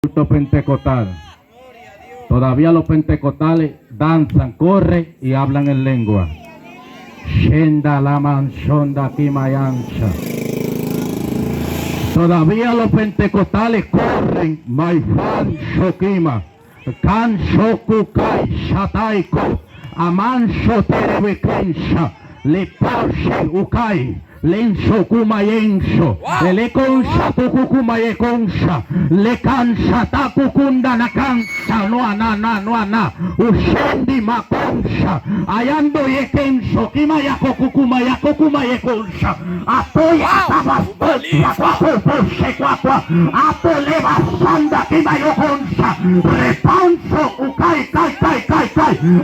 culto pentecostal. Todavía los pentecostales danzan, corren y hablan en lengua. Shenda la manshonda kimayancha. Todavía los pentecostales corren, maifan shokima, kan shokukai shataiko, aman shoterebekensha, le paushe ukai. Lenso kumayenso, le concha tukukumayekonsha, le cansa takukunda na cansa, no ana, ushendi makonsha, ayando yekenso, kimayakokumayekonsha, atoya tabaspocha, kwakwa, atoleva sanda kimayokonsha, repanso ukai,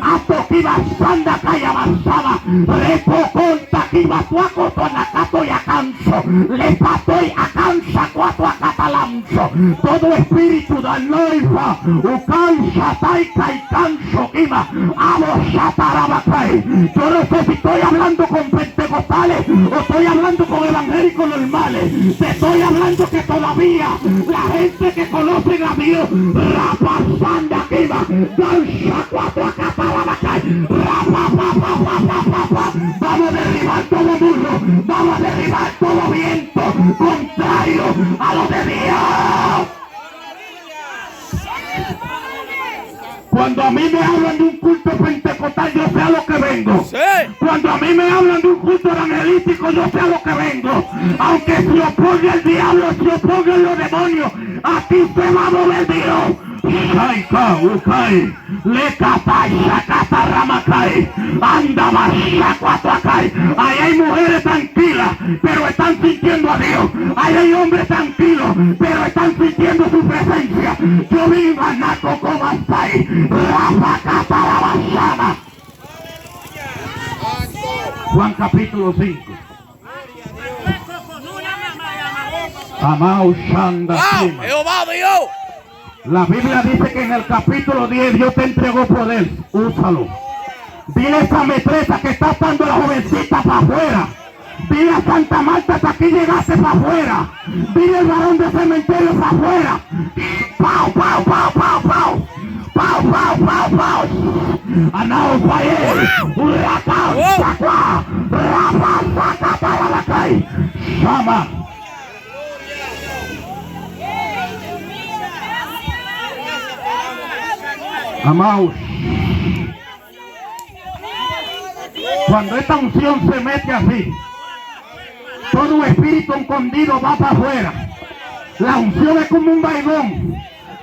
ato kibasanda kayabasaba, repokonta kibatuako Kato y acanso, le patoy acansa cuatro acatalanzo, todo espíritu de noiva, ucansa taika y canso ima, amo shatarabacay. Yo no sé si estoy hablando con pentecostales o estoy hablando con evangélicos normales. Te estoy hablando que todavía la gente que conoce a Dios, rapasanda kima, cansa cuatro acatalabacay, vamos a derribar todo burro. Vamos a derribar todo viento contrario a lo de Dios. Cuando a mí me hablan de un culto pentecostal, yo sé a lo que vengo. Cuando a mí me hablan de un culto evangelístico, yo sé a lo que vengo. Aunque se oponga el diablo, se opongan los demonios, aquí se va a mover Dios. Shaika, ukai, lekatai, shakata, ramakai, anda, mashakwatakai. Ahí hay mujeres tranquilas, pero están sintiendo a Dios. Ahí hay hombres tranquilos, pero están sintiendo su presencia. Yo vivo a Naco como Astai, Rafakata, la Bashana. Juan capítulo 5. Amao Shanda. Jehová Dios. La Biblia dice que en el capítulo 10 Dios te entregó poder, úsalo. Dile a esa metresa que está dando la jovencita para afuera. Dile a Santa Marta que aquí llegaste para afuera. Dile al varón de cementerio para afuera. Pau, pau, pau, pau, pau. Pau, pau, pau, pau. Anao Faye. Huracán, Sacua. Rafa, saca para la calle. Shama. Amaos, cuando esta unción se mete así, todo espíritu escondido va para afuera. La unción es como un vaigón,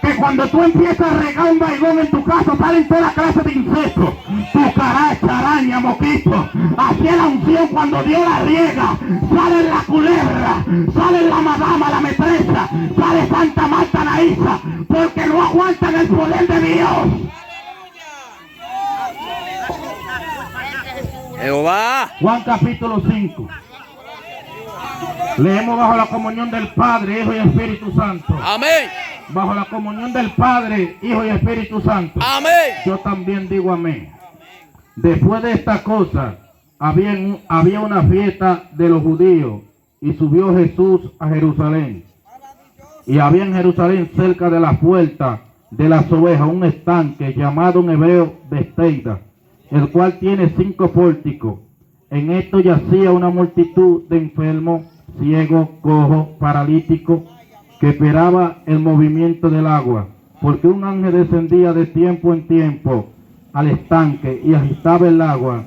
que cuando tú empiezas a regar un vaigón en tu casa, salen toda clase de insectos, cucaracha, araña, mosquito. Así es la unción cuando Dios la riega, sale la culebra, sale la madama, la metresa, sale Santa Marta Naísa, porque no aguantan el poder de Dios. Jehová. Juan capítulo 5. Leemos bajo la comunión del Padre, Hijo y Espíritu Santo. Amén. Bajo la comunión del Padre, Hijo y Espíritu Santo. Amén. Yo también digo amén. Después de esta cosa, había una fiesta de los judíos y subió Jesús a Jerusalén. Y había en Jerusalén, cerca de la puerta de las ovejas, un estanque llamado en hebreo Bethesda, el cual tiene 5 pórticos. En esto yacía una multitud de enfermos, ciegos, cojos, paralíticos, que esperaba el movimiento del agua, porque un ángel descendía de tiempo en tiempo al estanque y agitaba el agua,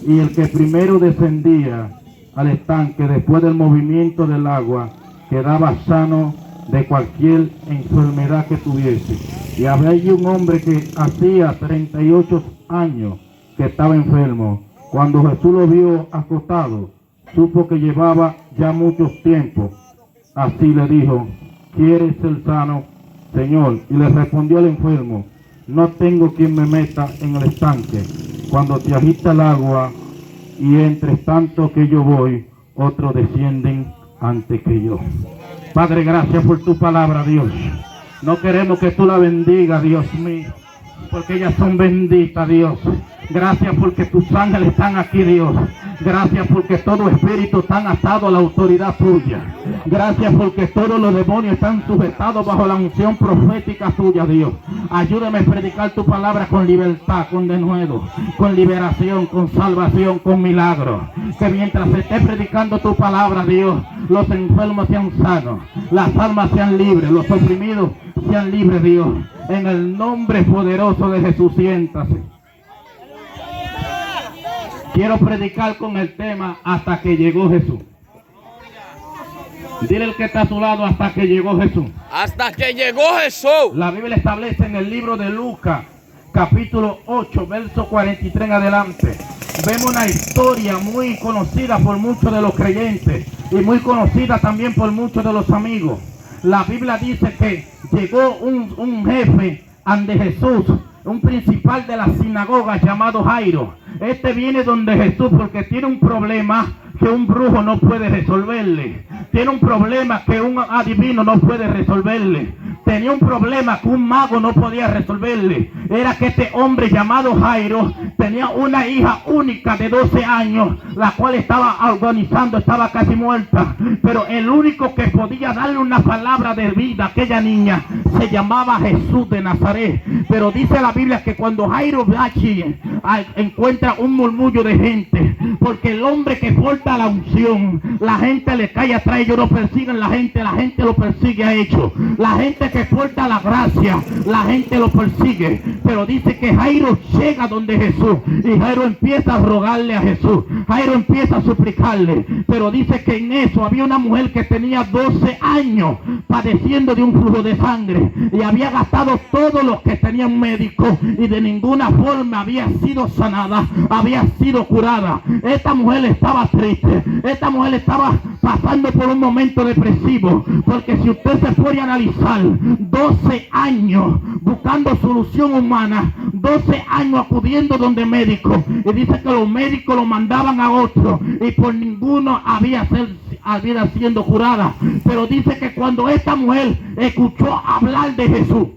y el que primero descendía al estanque después del movimiento del agua quedaba sano de cualquier enfermedad que tuviese. Y había allí un hombre que hacía 38 años que estaba enfermo. Cuando Jesús lo vio acostado, supo que llevaba ya mucho tiempo. Así le dijo: ¿quieres ser sano, Señor? Y le respondió el enfermo: no tengo quien me meta en el estanque cuando te agita el agua, y entre tanto que yo voy, otros descienden antes que yo. Padre, gracias por tu palabra, Dios. No queremos que tú la bendigas, Dios mío. porque ellas son benditas, Dios. Gracias porque tus ángeles están aquí, Dios. Gracias porque todo espíritu está atado a la autoridad tuya. Gracias porque todos los demonios están sujetados bajo la unción profética tuya, Dios. Ayúdame a predicar tu palabra con libertad, con denuedo, con liberación, con salvación, con milagro. Que mientras se esté predicando tu palabra, Dios, los enfermos sean sanos, las almas sean libres, los oprimidos sean libres, Dios. En el nombre poderoso de Jesús, siéntase. Quiero predicar con el tema hasta que llegó Jesús. Dile al que está a su lado, hasta que llegó Jesús. Hasta que llegó Jesús. La Biblia establece en el libro de Lucas, capítulo 8, verso 43 en adelante. Vemos una historia muy conocida por muchos de los creyentes y muy conocida también por muchos de los amigos. La Biblia dice que llegó un jefe ante Jesús, un principal de la sinagoga llamado Jairo. Este viene donde Jesús porque tiene un problema que un brujo no puede resolverle. Tiene un problema que un adivino no puede resolverle. Tenía un problema que un mago no podía resolverle. Era que este hombre llamado Jairo tenía una hija única de 12 años, la cual estaba agonizando, estaba casi muerta. Pero el único que podía darle una palabra de vida a aquella niña se llamaba Jesús de Nazaret. Pero dice la Biblia que cuando Jairo va allí, encuentra un murmullo de gente, porque el hombre que porta la unción, la gente le cae atrás, ellos no persiguen la gente lo persigue a ellos. La gente que porta la gracia, la gente lo persigue. Pero dice que Jairo llega donde Jesús y Jairo empieza a rogarle a Jesús, Jairo empieza a suplicarle. Pero dice que en eso había una mujer que tenía 12 años padeciendo de un flujo de sangre y había gastado todo lo que tenía un médico y de ninguna forma había sido sanada, había sido curada. Esta mujer estaba triste, esta mujer estaba pasando por un momento depresivo, porque si usted se puede analizar, 12 años buscando solución humana, 12 años acudiendo donde médicos, y dice que los médicos lo mandaban a otro y por ninguno había siendo curada. Pero dice que cuando esta mujer escuchó hablar de Jesús,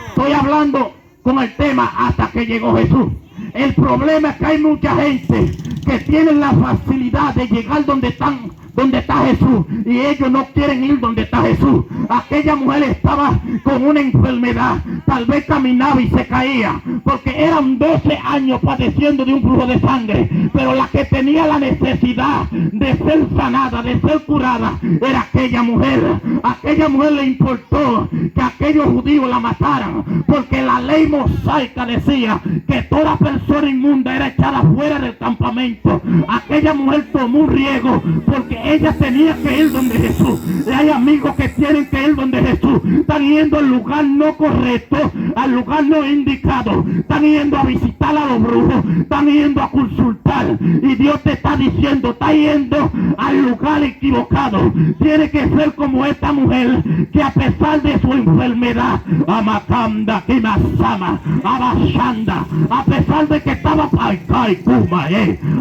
estoy hablando con el tema hasta que llegó Jesús. El problema es que hay mucha gente que tiene la facilidad de llegar donde está Jesús y ellos no quieren ir donde está Jesús. Aquella mujer estaba con una enfermedad, tal vez caminaba y se caía, porque eran 12 años padeciendo de un flujo de sangre, pero la que tenía la necesidad de ser sanada, de ser curada, era aquella mujer. Aquella mujer le importó que aquellos judíos la mataran, porque la ley mosaica decía que toda persona inmunda era echada fuera del campamento. Aquella mujer tomó un riesgo porque ella tenía que ir donde Jesús. Y hay amigos que tienen que ir donde Jesús. Están yendo al lugar no correcto, al lugar no indicado. Están yendo a visitar a los brujos, están yendo a consultar. Y Dios te está diciendo, está yendo al lugar equivocado. Tiene que ser como esta mujer, que a pesar de su enfermedad, Amakanda, Kimasama, Abashanda, a pesar de que estaba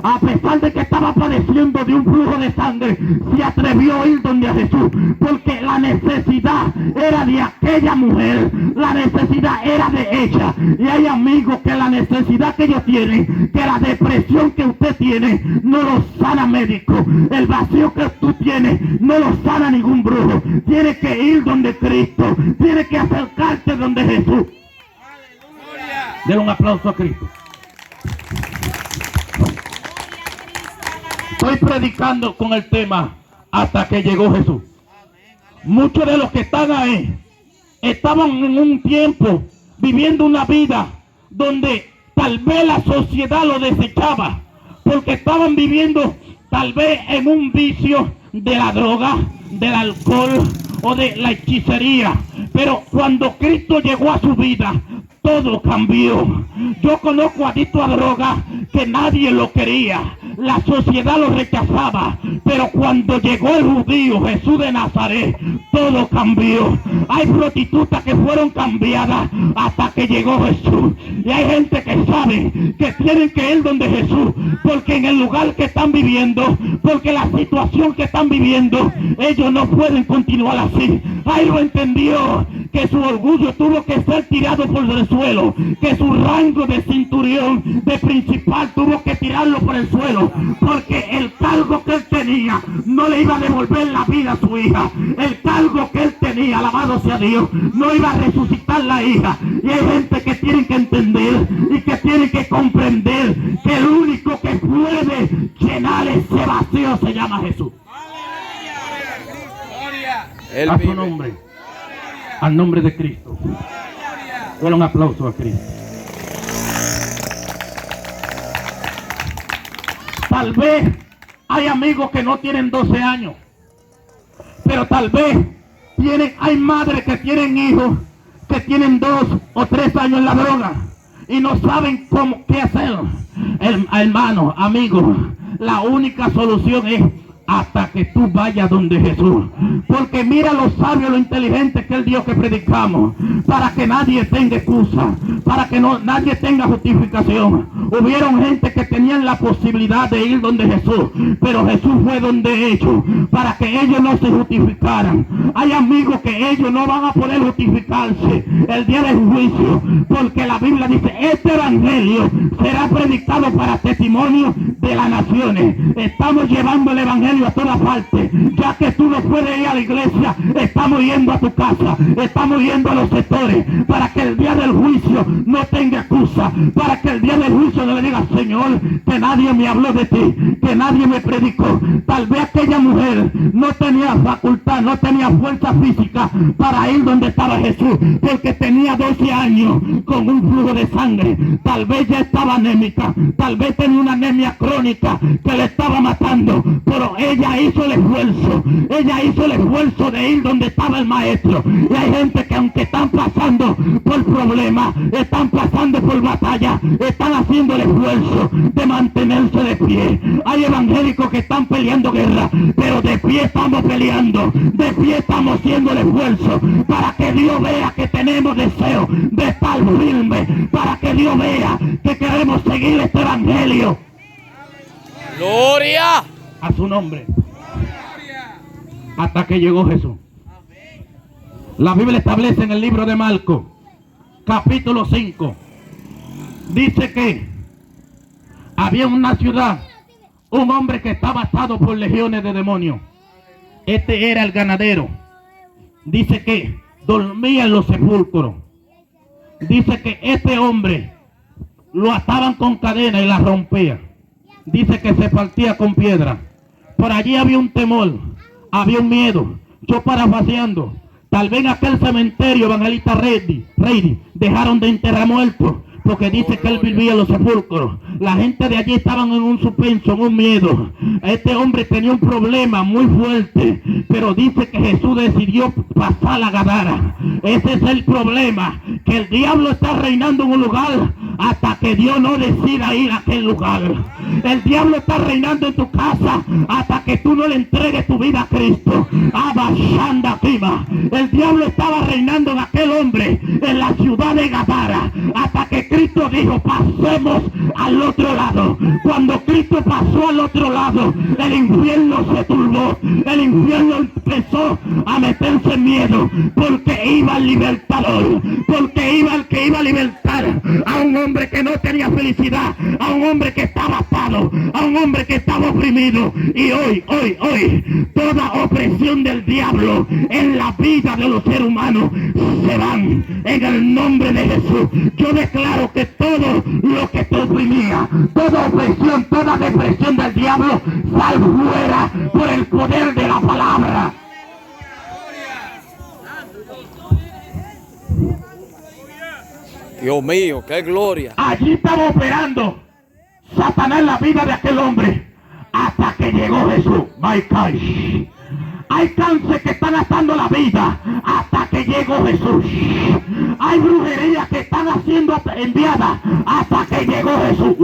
a pesar de que estaba padeciendo de un flujo de sangre, se atrevió a ir donde a Jesús, porque la necesidad era de aquella mujer, la necesidad era de ella. Y hay amigos que la necesidad que ellos tienen, que la depresión que usted tiene, no lo sana médico. El vacío que tú tienes, no lo sana ningún brujo. Tienes que ir donde Cristo, tienes que acercarte donde Jesús. Denle un aplauso a Cristo. Estoy predicando con el tema hasta que llegó Jesús. Muchos de los que están ahí estaban en un tiempo viviendo una vida donde tal vez la sociedad lo desechaba, porque estaban viviendo tal vez en un vicio de la droga, del alcohol o de la hechicería. Pero cuando Cristo llegó a su vida, todo cambió. Yo conozco adictos a droga que nadie lo quería, la sociedad lo rechazaba, pero cuando llegó el judío Jesús de Nazaret, todo cambió. Hay prostitutas que fueron cambiadas hasta que llegó Jesús, y hay gente que sabe que tienen que ir donde Jesús, porque en el lugar que están viviendo, porque la situación que están viviendo, ellos no pueden continuar así. Jairo entendió que que su orgullo tuvo que ser tirado por el suelo, que su rango de centurión, de principal, tuvo que tirarlo por el suelo, porque el cargo que él tenía no le iba a devolver la vida a su hija. El cargo que él tenía, alabado sea Dios, no iba a resucitar la hija. Y hay gente que tiene que entender y que tiene que comprender que el único que puede llenar ese vacío se llama Jesús. Él A su vive. nombre, al nombre de Cristo. Denle un aplauso a Cristo. Tal vez hay amigos que no tienen 12 años, pero tal vez hay madres que tienen hijos que tienen 2 o 3 años en la droga y no saben qué hacer. Hermano, amigo, la única solución es hasta que tú vayas donde Jesús. Porque mira lo sabio, lo inteligente que es el Dios que predicamos, para que nadie tenga excusa, para que nadie tenga justificación. Hubieron gente que tenían la posibilidad de ir donde Jesús, pero Jesús fue donde ellos, para que ellos no se justificaran. Hay amigos que ellos no van a poder justificarse el día del juicio, porque la Biblia dice, este evangelio será predicado para testimonio de las naciones. Estamos llevando el evangelio a toda parte. Ya que tú no puedes ir a la iglesia, estamos yendo a tu casa, estamos yendo a los sectores, para que el día del juicio no tenga excusa, para que el día del juicio no le diga, Señor, que nadie me habló de ti, que nadie me predicó. Tal vez aquella mujer no tenía facultad, no tenía fuerza física para ir donde estaba Jesús, porque tenía 12 años con un flujo de sangre. Tal vez ya estaba anémica, tal vez tenía una anemia crónica que le estaba matando, pero ella hizo el esfuerzo de ir donde estaba el maestro. Y hay gente que aunque están pasando por problemas, están pasando por batalla, están haciendo el esfuerzo de mantenerse de pie. Hay evangélicos que están peleando guerra, pero de pie estamos peleando, de pie estamos haciendo el esfuerzo, para que Dios vea que tenemos deseo de estar firme, para que Dios vea que queremos seguir este evangelio. Gloria. A su nombre. Hasta que llegó Jesús. La Biblia establece en el libro de Marcos, capítulo 5, dice que había en una ciudad un hombre que estaba atado por legiones de demonios. Este era el ganadero. Dice que dormía en los sepulcros. Dice que este hombre lo ataban con cadena y la rompía. Dice que se partía con piedra. Por allí había un temor, había un miedo. Yo parafaseando, tal vez en aquel cementerio, evangelista Reidi, dejaron de enterrar muertos, porque dice que él vivía en los sepulcros. La gente de allí estaban en un suspenso, en un miedo. Este hombre tenía un problema muy fuerte, pero dice que Jesús decidió pasar a Gadara. Ese es el problema, que el diablo está reinando en un lugar hasta que Dios no decida ir a aquel lugar. El diablo está reinando en tu casa hasta que tú no le entregues tu vida a Cristo. Abashanda Kima. El diablo estaba reinando en aquel hombre en la ciudad de Gadara hasta que Cristo dijo, pasemos al otro lado. Cuando Cristo pasó al otro lado, el infierno se turbó, el infierno empezó a meterse en miedo, porque iba el libertador, porque iba el que iba a libertar a un hombre que no tenía felicidad, a un hombre que estaba atado, a un hombre que estaba oprimido. Y hoy, toda opresión del diablo en la vida de los seres humanos se van en el nombre de Jesús. Yo declaro que todo lo que te oprimía, toda opresión, toda depresión del diablo, sal fuera por el poder de la palabra. Dios mío, qué gloria. Allí estaba operando Satanás en la vida de aquel hombre hasta que llegó Jesús. Hay cáncer que están atando la vida hasta que llegó Jesús. Hay brujerías que están siendo enviadas hasta que llegó Jesús.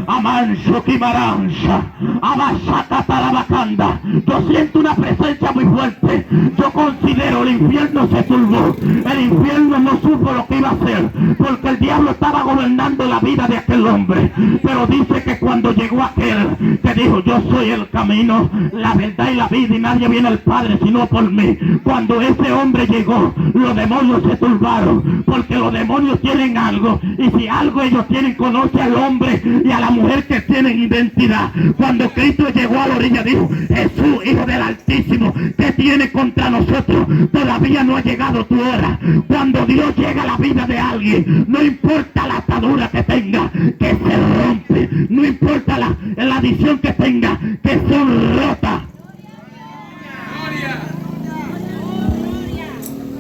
Amanso Kimaranza, Amasaka Tarabacanda. Yo siento una presencia muy fuerte. Yo considero el infierno se turbó. El infierno no supo lo que iba a hacer, porque el diablo estaba gobernando la vida de aquel hombre. Pero dice que cuando llegó aquel que dijo: yo soy el camino, la verdad y la vida, y nadie viene al Padre sino por mí. Cuando ese hombre llegó, los demonios se turbaron, porque los demonios tienen algo, y si algo ellos tienen, conoce al hombre y a la mujer que tienen identidad. Cuando Cristo llegó a la orilla, dijo: Jesús, Hijo del Altísimo, ¿qué tiene contra nosotros? Todavía no ha llegado tu hora. Cuando Dios llega a la vida de alguien, no importa la atadura que tenga, que se rompe. No importa la adicción que tenga, que son rotas.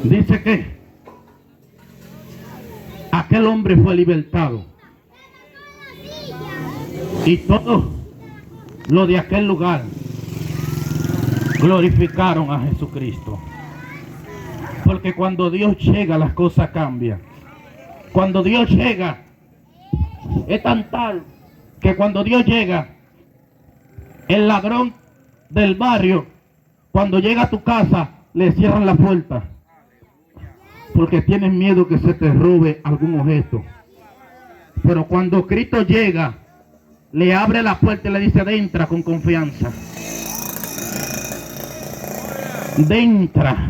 Dice que aquel hombre fue libertado, y todos los de aquel lugar glorificaron a Jesucristo. Porque cuando Dios llega, las cosas cambian. Cuando Dios llega, es tan tal que cuando Dios llega, el ladrón del barrio, cuando llega a tu casa, le cierran la puerta, porque tienen miedo que se te robe algún objeto. Pero cuando Cristo llega, le abre la puerta y le dice: entra con confianza. Entra.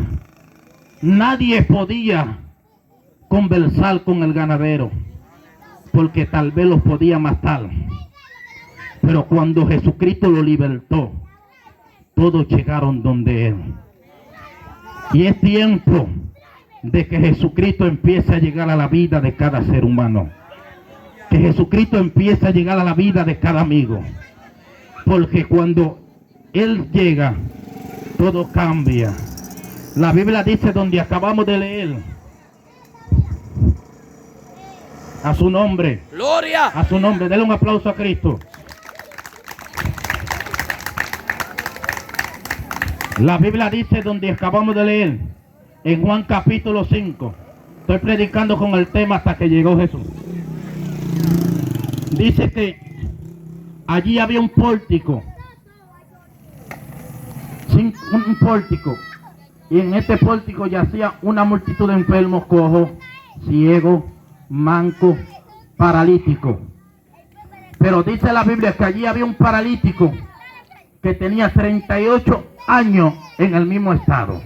Nadie podía conversar con el ganadero, porque tal vez los podía matar. Pero cuando Jesucristo lo libertó, todos llegaron donde él. Y es tiempo de que Jesucristo empiece a llegar a la vida de cada ser humano. Que Jesucristo empiece a llegar a la vida de cada amigo. Porque cuando Él llega, todo cambia. La Biblia dice, donde acabamos de leer, a su nombre. Gloria. A su nombre. Denle un aplauso a Cristo. La Biblia dice, donde acabamos de leer, en Juan capítulo 5. Estoy predicando con el tema hasta que llegó Jesús. Dice que allí había un pórtico. Un pórtico. Y en este pórtico yacía una multitud de enfermos, cojos, ciegos, mancos, paralíticos. Pero dice la Biblia que allí había un paralítico que tenía 38 años en el mismo estado.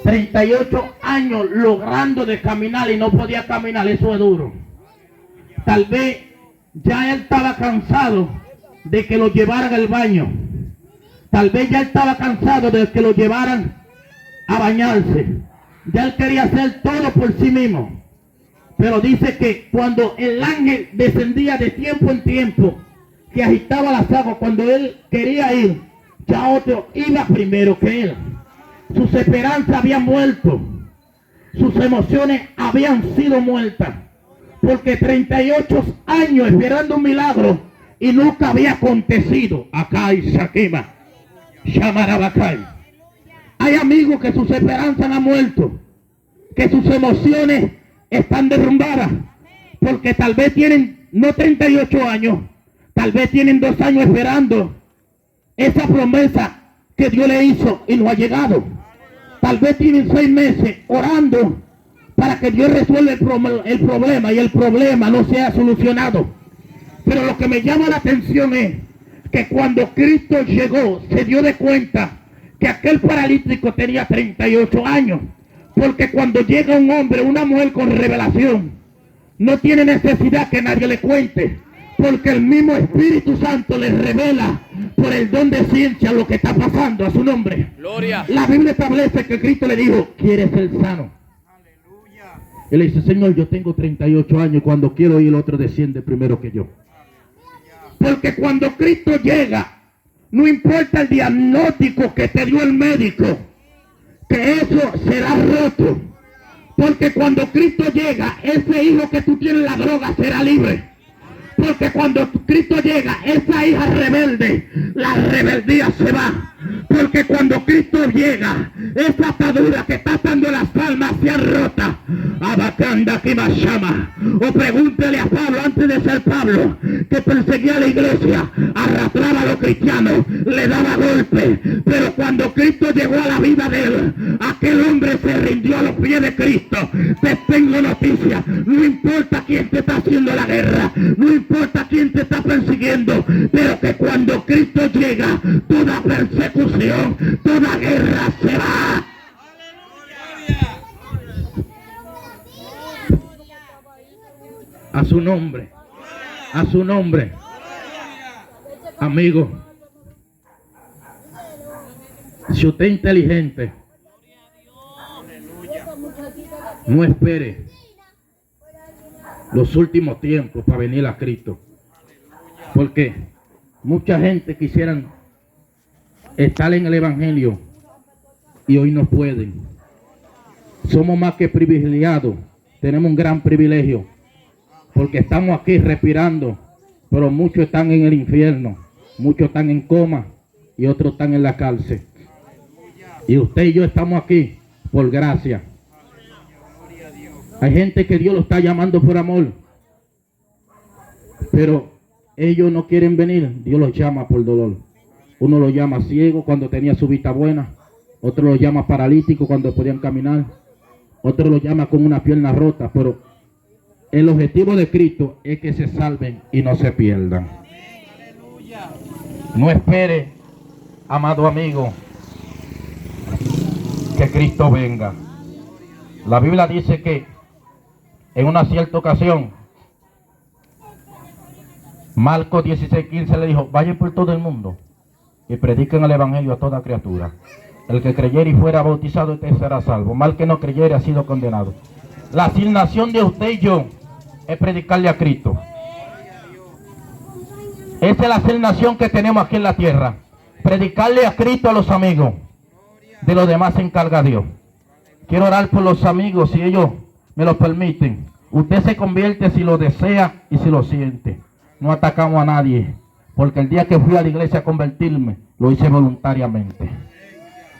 38 años logrando de caminar y no podía caminar. Eso es duro. Tal vez ya él estaba cansado de que lo llevaran al baño. Tal vez ya él estaba cansado de que lo llevaran a bañarse. Ya él quería hacer todo por sí mismo. Pero dice que cuando el ángel descendía de tiempo en tiempo, que agitaba las aguas, cuando él quería ir, ya otro iba primero que él. Sus esperanzas habían muerto. Sus emociones habían sido muertas. Porque 38 años esperando un milagro y nunca había acontecido. Acá hay Shakima, Shamarabacay. Hay amigos que sus esperanzas han muerto, que sus emociones están derrumbadas, porque tal vez tienen no 38 años, tal vez tienen 2 años esperando esa promesa que Dios le hizo y no ha llegado. Tal vez tienen 6 meses orando para que Dios resuelva el problema y el problema no sea solucionado. Pero lo que me llama la atención es que cuando Cristo llegó, se dio de cuenta que aquel paralítico tenía 38 años. Porque cuando llega un hombre, una mujer con revelación, no tiene necesidad que nadie le cuente. Porque el mismo Espíritu Santo les revela por el don de ciencia lo que está pasando. A su nombre. Gloria. La Biblia establece que Cristo le dijo: ¿quieres ser sano? Él le dice: Señor, yo tengo 38 años, cuando quiero ir el otro desciende primero que yo. Porque cuando Cristo llega, no importa el diagnóstico que te dio el médico, que eso será roto. Porque cuando Cristo llega, ese hijo que tú tienes en la droga será libre. Porque cuando Cristo llega, esa hija rebelde, la rebeldía se va. Porque cuando Cristo llega, esa atadura que está atando las palmas se ha rota. Abacanda Kimashama. O pregúntele a Pablo antes Aparte de ser Pablo, que perseguía a la iglesia, arrastraba a los cristianos, le daba golpes, pero cuando Cristo llegó a la vida de él, aquel hombre se rindió a los pies de Cristo. Te tengo noticias, no importa quién te está haciendo la guerra, no importa quién te está persiguiendo, pero que cuando Cristo llega, toda persecución, toda guerra se va. A su nombre, a su nombre. Amigo, si usted es inteligente, no espere los últimos tiempos para venir a Cristo, porque mucha gente quisieran estar en el Evangelio y hoy no pueden. Somos más que privilegiados, tenemos un gran privilegio, porque estamos aquí respirando, pero muchos están en el infierno, muchos están en coma y otros están en la cárcel. Y usted y yo estamos aquí por gracia. Hay gente que Dios lo está llamando por amor, pero ellos no quieren venir. Dios los llama por dolor. Uno lo llama ciego cuando tenía su vista buena, otro lo llama paralítico cuando podían caminar, otro lo llama con una pierna rota, pero el objetivo de Cristo es que se salven y no se pierdan. No espere, amado amigo, que Cristo venga. La Biblia dice que en una cierta ocasión, Marcos 16:15 le dijo: vayan por todo el mundo y prediquen el evangelio a toda criatura. El que creyere y fuera bautizado, este será salvo. Mal que no creyere, ha sido condenado. La asignación de usted y yo es predicarle a Cristo. Esa es la asignación que tenemos aquí en la tierra. Predicarle a Cristo a los amigos. De los demás se encarga Dios. Quiero orar por los amigos, si ellos me lo permiten. Usted se convierte si lo desea y si lo siente. No atacamos a nadie, porque el día que fui a la iglesia a convertirme, lo hice voluntariamente.